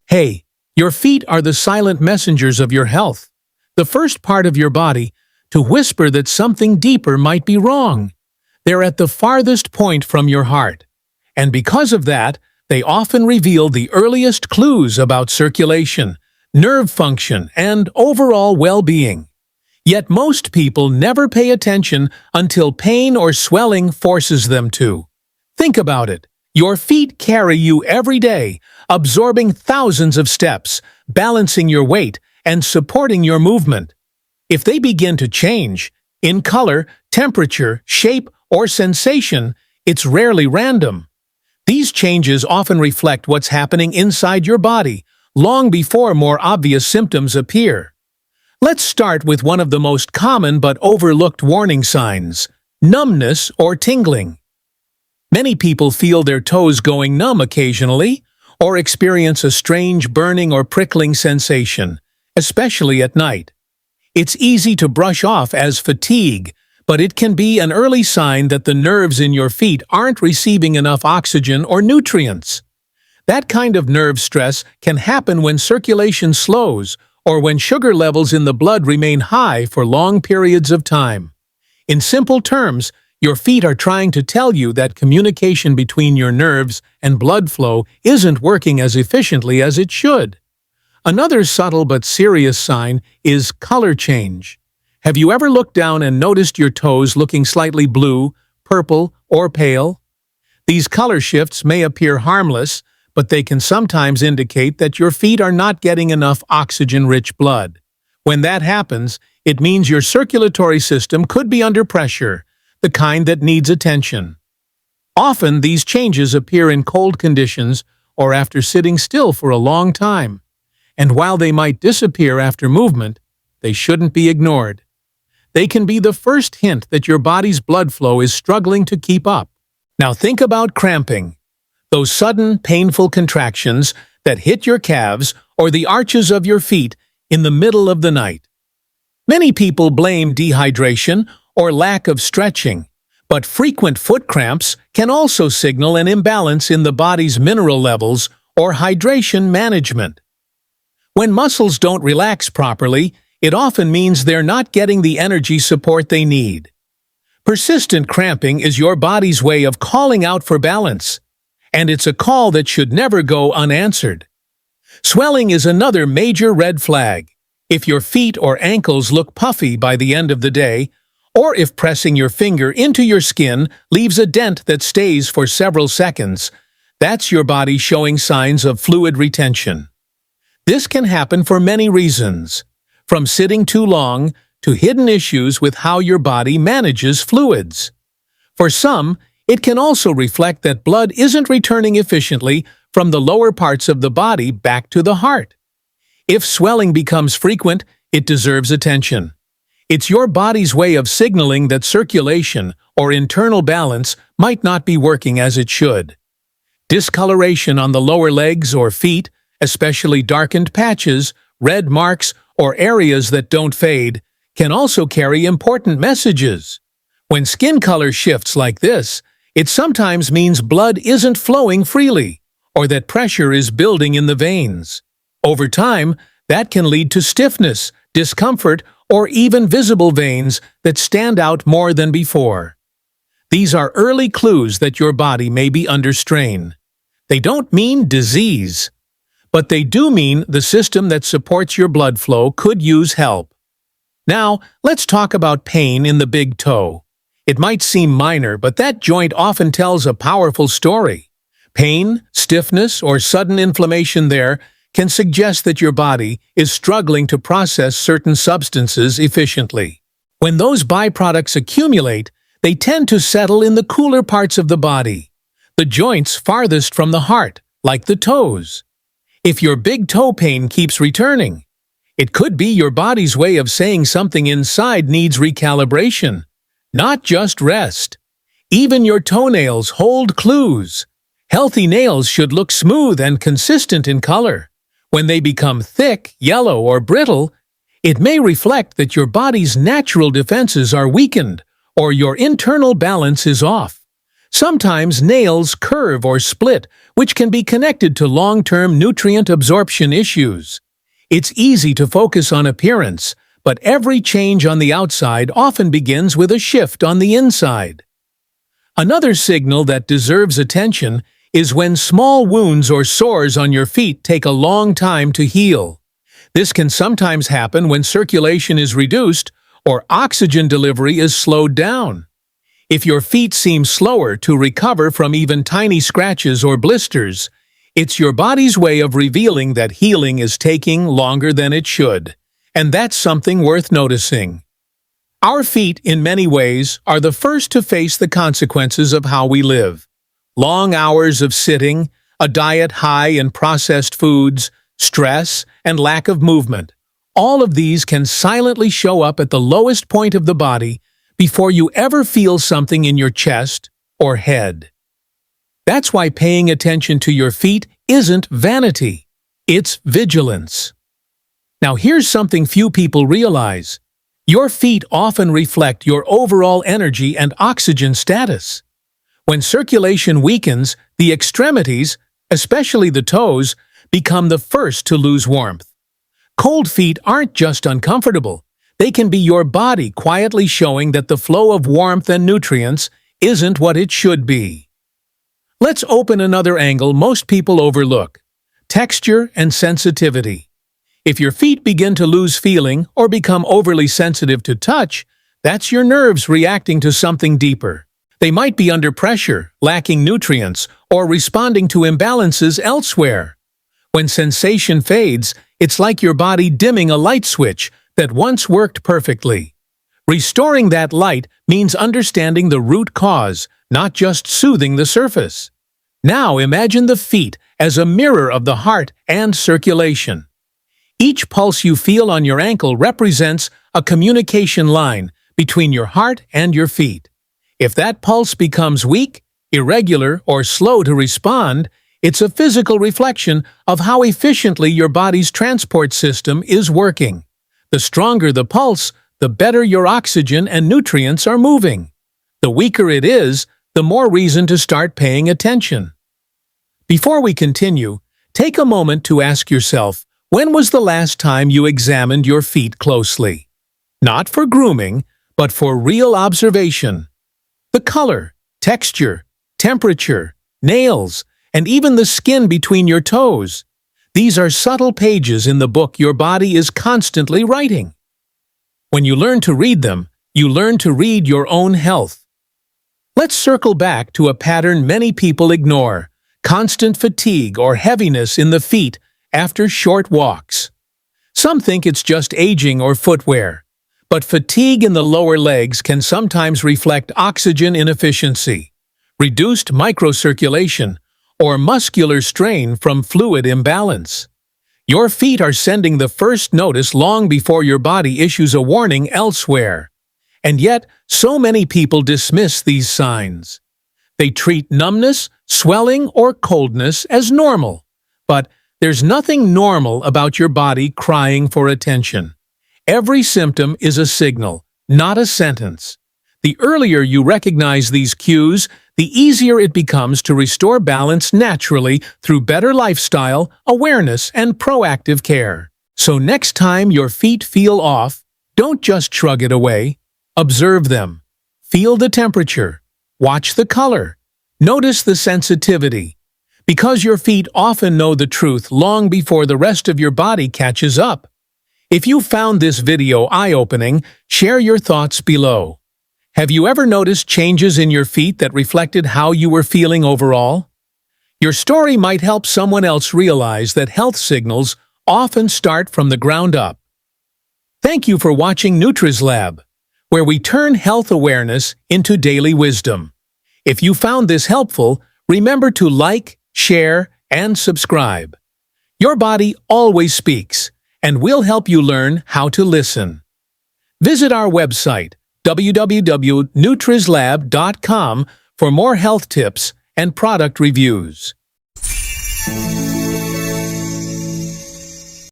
Hey, your feet are the silent messengers of your health, the first part of your body to whisper that something deeper might be wrong. They're at the farthest point from your heart, and because of that, they often reveal the earliest clues about circulation, nerve function, and overall well-being. Yet most people never pay attention until pain or swelling forces them to. Think about it. Your feet carry you every day, absorbing thousands of steps, balancing your weight, and supporting your movement. If they begin to change, in color, temperature, shape, or sensation, it's rarely random. These changes often reflect what's happening inside your body, long before more obvious symptoms appear. Let's start with one of the most common but overlooked warning signs: numbness or tingling. Many people feel their toes going numb occasionally, or experience a strange burning or prickling sensation, especially at night. It's easy to brush off as fatigue, but it can be an early sign that the nerves in your feet aren't receiving enough oxygen or nutrients. That kind of nerve stress can happen when circulation slows or when sugar levels in the blood remain high for long periods of time. In simple terms, your feet are trying to tell you that communication between your nerves and blood flow isn't working as efficiently as it should. Another subtle but serious sign is color change. Have you ever looked down and noticed your toes looking slightly blue, purple, or pale? These color shifts may appear harmless, but they can sometimes indicate that your feet are not getting enough oxygen-rich blood. When that happens, it means your circulatory system could be under pressure, the kind that needs attention. Often, these changes appear in cold conditions or after sitting still for a long time. And while they might disappear after movement, they shouldn't be ignored. They can be the first hint that your body's blood flow is struggling to keep up. Now think about cramping. Those sudden, painful contractions that hit your calves or the arches of your feet in the middle of the night. Many people blame dehydration or lack of stretching, but frequent foot cramps can also signal an imbalance in the body's mineral levels or hydration management. When muscles don't relax properly, it often means they're not getting the energy support they need. Persistent cramping is your body's way of calling out for balance, and it's a call that should never go unanswered. Swelling is another major red flag. If your feet or ankles look puffy by the end of the day, or if pressing your finger into your skin leaves a dent that stays for several seconds, that's your body showing signs of fluid retention. This can happen for many reasons, from sitting too long to hidden issues with how your body manages fluids. For some, it can also reflect that blood isn't returning efficiently from the lower parts of the body back to the heart. If swelling becomes frequent, it deserves attention. It's your body's way of signaling that circulation or internal balance might not be working as it should. Discoloration on the lower legs or feet, especially darkened patches, red marks, or areas that don't fade, can also carry important messages. When skin color shifts like this, it sometimes means blood isn't flowing freely, or that pressure is building in the veins. Over time, that can lead to stiffness, discomfort, or even visible veins that stand out more than before. These are early clues that your body may be under strain. They don't mean disease, but they do mean the system that supports your blood flow could use help. Now, let's talk about pain in the big toe. It might seem minor, but that joint often tells a powerful story. Pain, stiffness, or sudden inflammation there can suggest that your body is struggling to process certain substances efficiently. When those byproducts accumulate, they tend to settle in the cooler parts of the body, the joints farthest from the heart, like the toes. If your big toe pain keeps returning, it could be your body's way of saying something inside needs recalibration, not just rest. Even your toenails hold clues. Healthy nails should look smooth and consistent in color. When they become thick, yellow, or brittle, it may reflect that your body's natural defenses are weakened or your internal balance is off. Sometimes nails curve or split, which can be connected to long-term nutrient absorption issues. It's easy to focus on appearance, but every change on the outside often begins with a shift on the inside. Another signal that deserves attention is when small wounds or sores on your feet take a long time to heal. This can sometimes happen when circulation is reduced or oxygen delivery is slowed down. If your feet seem slower to recover from even tiny scratches or blisters, it's your body's way of revealing that healing is taking longer than it should. And that's something worth noticing. Our feet, in many ways, are the first to face the consequences of how we live. Long hours of sitting, a diet high in processed foods, stress, and lack of movement. All of these can silently show up at the lowest point of the body before you ever feel something in your chest or head. That's why paying attention to your feet isn't vanity, it's vigilance. Now here's something few people realize. Your feet often reflect your overall energy and oxygen status. When circulation weakens, the extremities, especially the toes, become the first to lose warmth. Cold feet aren't just uncomfortable. They can be your body quietly showing that the flow of warmth and nutrients isn't what it should be. Let's open another angle most people overlook: texture and sensitivity. If your feet begin to lose feeling or become overly sensitive to touch, that's your nerves reacting to something deeper. They might be under pressure, lacking nutrients, or responding to imbalances elsewhere. When sensation fades, it's like your body dimming a light switch that once worked perfectly. Restoring that light means understanding the root cause, not just soothing the surface. Now imagine the feet as a mirror of the heart and circulation. Each pulse you feel on your ankle represents a communication line between your heart and your feet. If that pulse becomes weak, irregular, or slow to respond, it's a physical reflection of how efficiently your body's transport system is working. The stronger the pulse, the better your oxygen and nutrients are moving. The weaker it is, the more reason to start paying attention. Before we continue, take a moment to ask yourself, when was the last time you examined your feet closely? Not for grooming, but for real observation. The color, texture, temperature, nails, and even the skin between your toes. These are subtle pages in the book your body is constantly writing. When you learn to read them, you learn to read your own health. Let's circle back to a pattern many people ignore: constant fatigue or heaviness in the feet after short walks. Some think it's just aging or footwear, but fatigue in the lower legs can sometimes reflect oxygen inefficiency, reduced microcirculation, or muscular strain from fluid imbalance. Your feet are sending the first notice long before your body issues a warning elsewhere. And yet, so many people dismiss these signs. They treat numbness, swelling, or coldness as normal. But there's nothing normal about your body crying for attention. Every symptom is a signal, not a sentence. The earlier you recognize these cues, the easier it becomes to restore balance naturally through better lifestyle, awareness, and proactive care. So next time your feet feel off, don't just shrug it away. Observe them. Feel the temperature. Watch the color. Notice the sensitivity. Because your feet often know the truth long before the rest of your body catches up. If you found this video eye-opening, share your thoughts below. Have you ever noticed changes in your feet that reflected how you were feeling overall? Your story might help someone else realize that health signals often start from the ground up. Thank you for watching Nutrizlab, where we turn health awareness into daily wisdom. If you found this helpful, remember to like, share, and subscribe. Your body always speaks, and we'll help you learn how to listen. Visit our website, www.nutrizlab.com, for more health tips and product reviews.